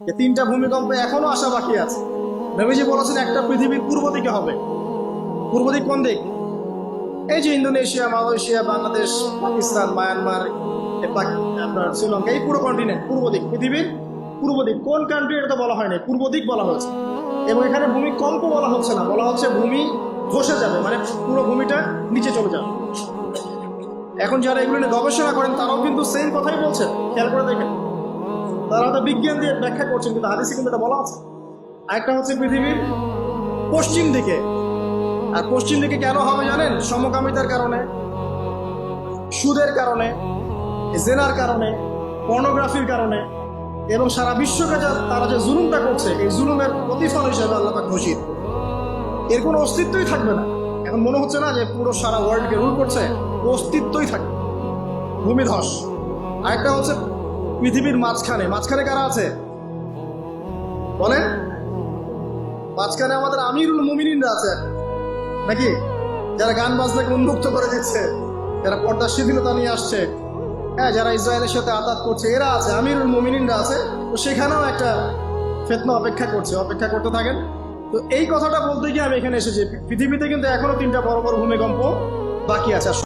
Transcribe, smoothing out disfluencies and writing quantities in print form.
যে তিনটা ভূমিকম্প এখনো আসা বাকি আছে। নবীজি বলেছেন একটা পৃথিবীর পূর্ব দিকে হবে। পূর্ব দিক কোন দিক? এই যে Indonesia, Malaysia, Bangladesh, Pakistan, Myanmar, আপনার শ্রীলঙ্কা, এই পুরো কন্টিনেন্ট পূর্ব দিক, পৃথিবীর পূর্ব দিক। কোন কান্ট্রি এটা তো বলা হয়নি, পূর্ব দিক বলা হয়েছে। এবং এখানে ভূমিকম্প বলা হচ্ছে না, বলা হচ্ছে ভূমি ধসে যাবে, মানে পুরো ভূমিটা নিচে চলে যাবে। এখন যারা এগুলো নিয়ে গবেষণা করেন তারাও কিন্তু সেম কথাই বলছেন, খেয়াল করে দেখেন। তারা তো বিজ্ঞান দিয়ে ব্যাখ্যা করছেন, কিন্তু হাদিসে কিন্তু এটা বলা আছে। আরেকটা হচ্ছে পৃথিবীর পশ্চিম দিকে। আর পশ্চিম দিকে কেন হবে জানেন? সমকামিতার কারণে, সুদের কারণে, জেনার কারণে, পর্নোগ্রাফির কারণে, এবং সারা বিশ্বকে তারা যে জুলুমটা করছে, এই জুলুমের প্রতিফল হিসেবে আল্লাহ পাক ঘোষিত। এর কোনো অস্তিত্বই থাকবে না। এখন মনে হচ্ছে না যে পুরো সারা ওয়ার্ল্ডকে রুল করছে, অস্তিত্বই থাকবে। ভূমিধস। আরেকটা হচ্ছে পৃথিবীর মাঝখানে। মাঝখানে কারা আছে বলেন? মাঝখানে আমাদের আমিরুল মুমিনিনরা আছে নাকি? যারা গান বাজনাকে উন্মুক্ত করে দিচ্ছে, যারা পর্দার শিথিলতা নিয়ে আসছে, হ্যাঁ, যারা ইসরায়েলের সাথে আঘাত করছে, এরা আছে, আমিরুল মুমিনিনরা আছে। তো সেখানেও একটা ফিতনা অপেক্ষা করছে, অপেক্ষা করতে থাকেন। তো এই কথাটা বলতে গিয়ে আমি এখানে এসেছি, পৃথিবীতে কিন্তু এখনো তিনটা বড় বড় ভূমিকম্প বাকি আছে।